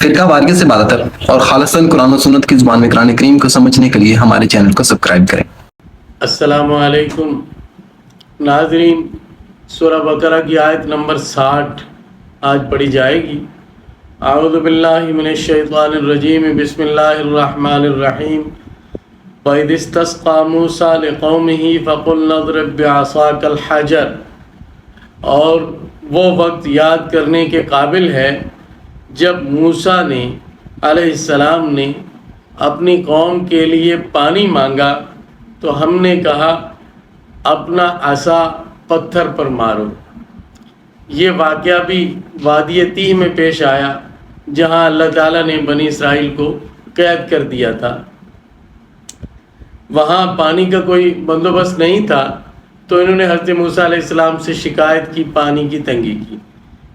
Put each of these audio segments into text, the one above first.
فرقہ واریت سے بالاتر اور خالصاً قرآن و سنت کی زبان میں قرآن کریم کو سمجھنے کے لیے ہمارے چینل کو سبسکرائب کریں۔ السلام علیکم ناظرین، سورہ بقرہ کی آیت نمبر 60 آج پڑھی جائے گی۔ اعوذ باللہ من الشیطان الرجیم، بسم اللہ الرحمن الرحیم۔ وَإِذِ اسْتَسْقَىٰ مُوسَىٰ لِقَوْمِهِ فَقُلْنَا اضْرِب بِّعَصَاكَ الْحَجَرَ، اور وہ وقت یاد کرنے کے قابل ہے جب موسیٰ نے علیہ السلام نے اپنی قوم کے لیے پانی مانگا تو ہم نے کہا اپنا عصا پتھر پر مارو۔ یہ واقعہ بھی وادی تیہ میں پیش آیا جہاں اللہ تعالیٰ نے بنی اسرائیل کو قید کر دیا تھا۔ وہاں پانی کا کوئی بندوبست نہیں تھا تو انہوں نے حضرت موسیٰ علیہ السلام سے شکایت کی، پانی کی تنگی کی۔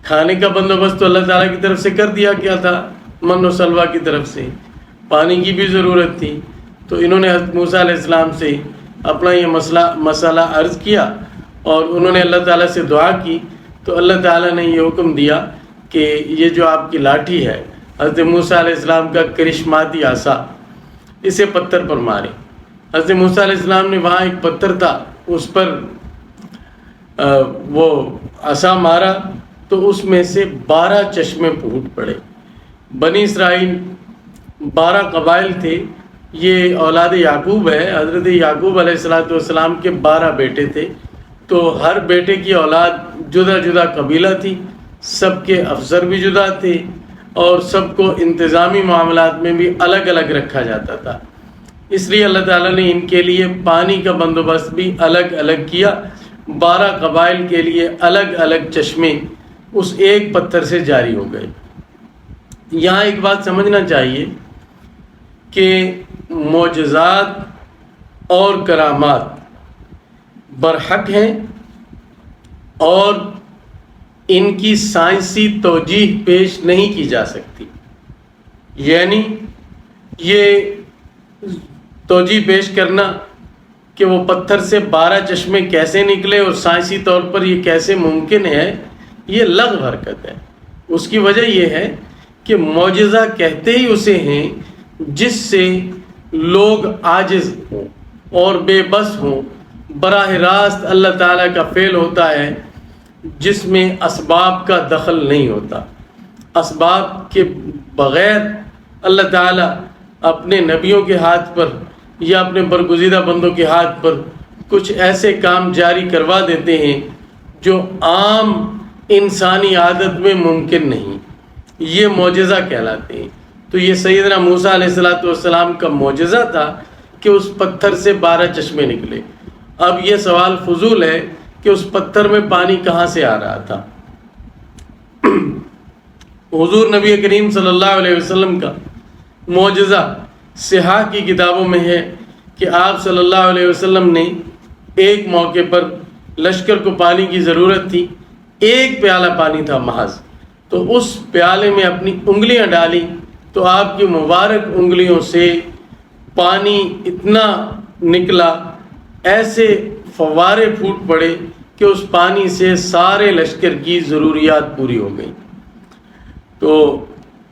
کھانے کا بندوبست تو اللہ تعالیٰ کی طرف سے کر دیا گیا تھا، من و سلوہ کی طرف سے، پانی کی بھی ضرورت تھی۔ تو انہوں نے حضرت موسیٰ علیہ السلام سے اپنا یہ مسئلہ عرض کیا اور انہوں نے اللہ تعالیٰ سے دعا کی تو اللہ تعالیٰ نے یہ حکم دیا کہ یہ جو آپ کی لاٹھی ہے حضرت موسیٰ علیہ السلام کا کرشماتی عصا، اسے پتھر پر مارے۔ حضرت موسیٰ علیہ السلام نے وہاں ایک پتھر تھا، اس پر وہ عصا مارا تو اس میں سے 12 چشمے پھوٹ پڑے۔ بنی اسرائیل 12 قبائل تھے، یہ اولاد یعقوب ہے۔ حضرت یعقوب علیہ السلام کے 12 بیٹے تھے، تو ہر بیٹے کی اولاد جدا جدا قبیلہ تھی، سب کے افسر بھی جدا تھے اور سب کو انتظامی معاملات میں بھی الگ الگ رکھا جاتا تھا۔ اس لیے اللہ تعالیٰ نے ان کے لیے پانی کا بندوبست بھی الگ الگ کیا۔ 12 قبائل کے لیے الگ الگ چشمے اس ایک پتھر سے جاری ہو گئے۔ یہاں ایک بات سمجھنا چاہیے کہ معجزات اور کرامات برحق ہیں اور ان کی سائنسی توجیہ پیش نہیں کی جا سکتی، یعنی یہ توجیہ پیش کرنا کہ وہ پتھر سے 12 چشمے کیسے نکلے اور سائنسی طور پر یہ کیسے ممکن ہے، یہ لغو حرکت ہے۔ اس کی وجہ یہ ہے کہ معجزہ کہتے ہی اسے ہیں جس سے لوگ عاجز ہوں اور بے بس ہوں۔ براہ راست اللہ تعالیٰ کا فعل ہوتا ہے جس میں اسباب کا دخل نہیں ہوتا۔ اسباب کے بغیر اللہ تعالیٰ اپنے نبیوں کے ہاتھ پر یا اپنے برگزیدہ بندوں کے ہاتھ پر کچھ ایسے کام جاری کروا دیتے ہیں جو عام انسانی عادت میں ممکن نہیں، یہ معجزہ کہلاتے ہیں۔ تو یہ سیدنا موسیٰ علیہ السلام کا معجزہ تھا کہ اس پتھر سے 12 چشمے نکلے۔ اب یہ سوال فضول ہے کہ اس پتھر میں پانی کہاں سے آ رہا تھا۔ حضور نبی کریم صلی اللہ علیہ وسلم کا معجزہ صحاح کی کتابوں میں ہے کہ آپ صلی اللہ علیہ وسلم نے ایک موقع پر لشکر کو پانی کی ضرورت تھی، ایک پیالہ پانی تھا محض، تو اس پیالے میں اپنی انگلیاں ڈالی تو آپ کی مبارک انگلیوں سے پانی اتنا نکلا، ایسے فوارے پھوٹ پڑے کہ اس پانی سے سارے لشکر کی ضروریات پوری ہو گئیں۔ تو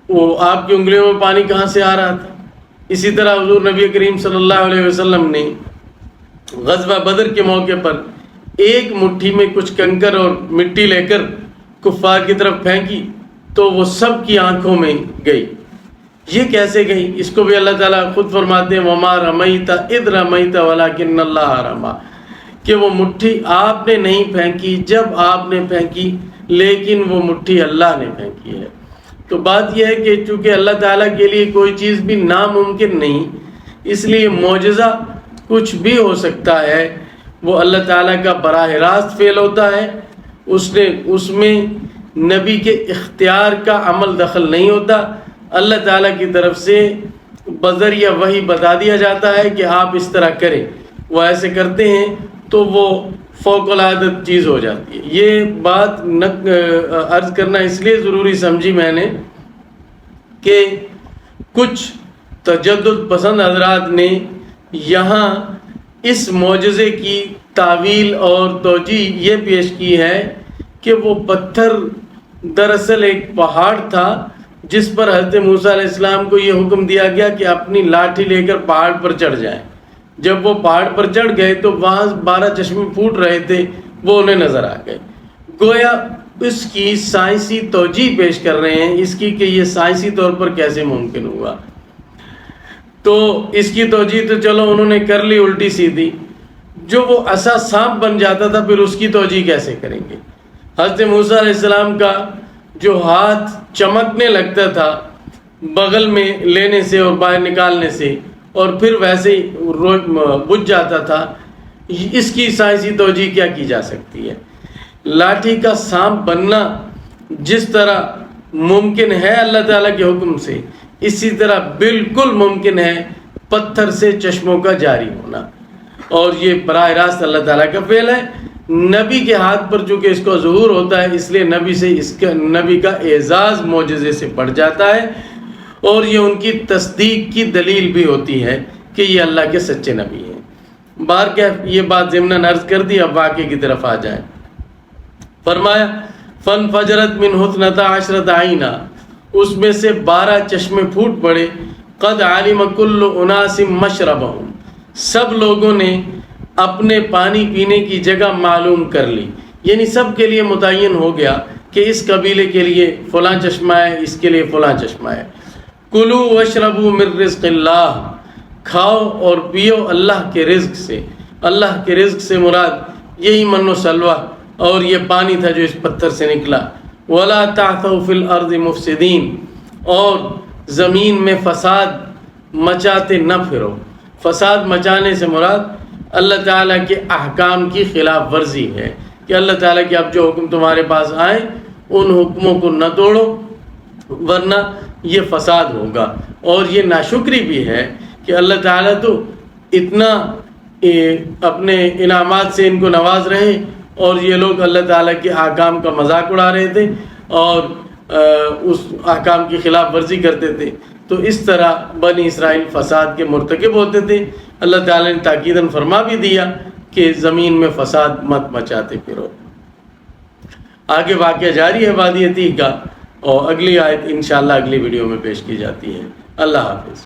وہ آپ کی انگلیوں میں پانی کہاں سے آ رہا تھا۔ اسی طرح حضور نبی کریم صلی اللہ علیہ وسلم نے غزوہ بدر کے موقع پر ایک مٹھی میں کچھ کنکر اور مٹی لے کر کفار کی طرف پھینکی تو وہ سب کی آنکھوں میں گئی۔ یہ کیسے گئی، اس کو بھی اللہ تعالیٰ خود فرماتے ہیں وَمَا رَمَيْتَ إِذْ رَمَيْتَ وَلَكِنَّ اللَّهَ رَمَى، کہ وہ مٹھی آپ نے نہیں پھینکی جب آپ نے پھینکی، لیکن وہ مٹھی اللہ نے پھینکی ہے۔ تو بات یہ ہے کہ چونکہ اللہ تعالیٰ کے لیے کوئی چیز بھی ناممکن نہیں، اس لیے معجزہ کچھ بھی ہو سکتا ہے، وہ اللہ تعالیٰ کا براہ راست فعل ہوتا ہے، اس میں نبی کے اختیار کا عمل دخل نہیں ہوتا۔ اللہ تعالیٰ کی طرف سے بذریعہ وحی بتا دیا جاتا ہے کہ آپ اس طرح کریں، وہ ایسے کرتے ہیں تو وہ فوق العادت چیز ہو جاتی ہے۔ یہ بات عرض کرنا اس لیے ضروری سمجھی میں نے کہ کچھ تجدد پسند حضرات نے یہاں اس معجزے کی تعویل اور توجیہ یہ پیش کی ہے کہ وہ پتھر دراصل ایک پہاڑ تھا جس پر حضرت موسیٰ علیہ السلام کو یہ حکم دیا گیا کہ اپنی لاٹھی لے کر پہاڑ پر چڑھ جائیں۔ جب وہ پہاڑ پر چڑھ گئے تو وہاں 12 چشمے پھوٹ رہے تھے، وہ انہیں نظر آ گئے۔ گویا اس کی سائنسی توجیہ پیش کر رہے ہیں اس کی کہ یہ سائنسی طور پر کیسے ممکن ہوا۔ تو اس کی توجیہ تو چلو انہوں نے کر لی الٹی سیدھی، جو وہ عصا سانپ بن جاتا تھا پھر اس کی توجیہ کیسے کریں گے؟ حضرت موسیٰ علیہ السلام کا جو ہاتھ چمکنے لگتا تھا بغل میں لینے سے اور باہر نکالنے سے اور پھر ویسے ہی بجھ جاتا تھا، اس کی سائنسی توجیہ کیا کی جا سکتی ہے؟ لاٹھی کا سانپ بننا جس طرح ممکن ہے اللہ تعالیٰ کے حکم سے، اسی طرح بالکل ممکن ہے پتھر سے چشموں کا جاری ہونا، اور یہ براہ راست اللہ تعالیٰ کا فعل ہے۔ نبی کے ہاتھ پر چونکہ اس کا ظہور ہوتا ہے، اس لیے نبی سے نبی کا اعزاز معجزے سے بڑھ جاتا ہے، اور یہ ان کی تصدیق کی دلیل بھی ہوتی ہے کہ یہ اللہ کے سچے نبی ہیں۔ بار کیا یہ بات ضمناً عرض کر دی، اب واقعے کی طرف آ جائیں۔ فرمایا فَانْفَجَرَتْ مِنْهُ اثْنَتَا عَشْرَةَ عَيْنًا، اس میں سے 12 چشمے پھوٹ پڑے۔ قَدْ عَلِمَ كُلُّ أُنَاسٍ مَشْرَبَهُمْ، سب لوگوں نے اپنے پانی پینے کی جگہ معلوم کر لی، یعنی سب کے لیے متعین ہو گیا کہ اس قبیلے کے لیے فلاں چشمہ ہے، اس کے لیے فلاں چشمہ ہے۔ کلو واشربوا من رزق اللہ، کھاؤ اور پیو اللہ کے رزق سے۔ اللہ کے رزق سے مراد یہی من و سلوہ اور یہ پانی تھا جو اس پتھر سے نکلا۔ ولا تعثوا فی الارض مفسدین، اور زمین میں فساد مچاتے نہ پھرو۔ فساد مچانے سے مراد اللہ تعالیٰ کے احکام کی خلاف ورزی ہے کہ اللہ تعالیٰ کے اب جو حکم تمہارے پاس آئیں ان حکموں کو نہ توڑو، ورنہ یہ فساد ہوگا۔ اور یہ ناشکری بھی ہے کہ اللہ تعالیٰ تو اتنا اپنے انعامات سے ان کو نواز رہے اور یہ لوگ اللہ تعالیٰ کے احکام کا مذاق اڑا رہے تھے اور اس احکام کی خلاف ورزی کرتے تھے۔ تو اس طرح بنی اسرائیل فساد کے مرتکب ہوتے تھے۔ اللہ تعالیٰ نے تاکیداً فرما بھی دیا کہ زمین میں فساد مت مچاتے پھرو۔ آگے واقعہ جاری ہے وادی عتیق کا، اور اگلی آیت انشاءاللہ اگلی ویڈیو میں پیش کی جاتی ہے۔ اللہ حافظ۔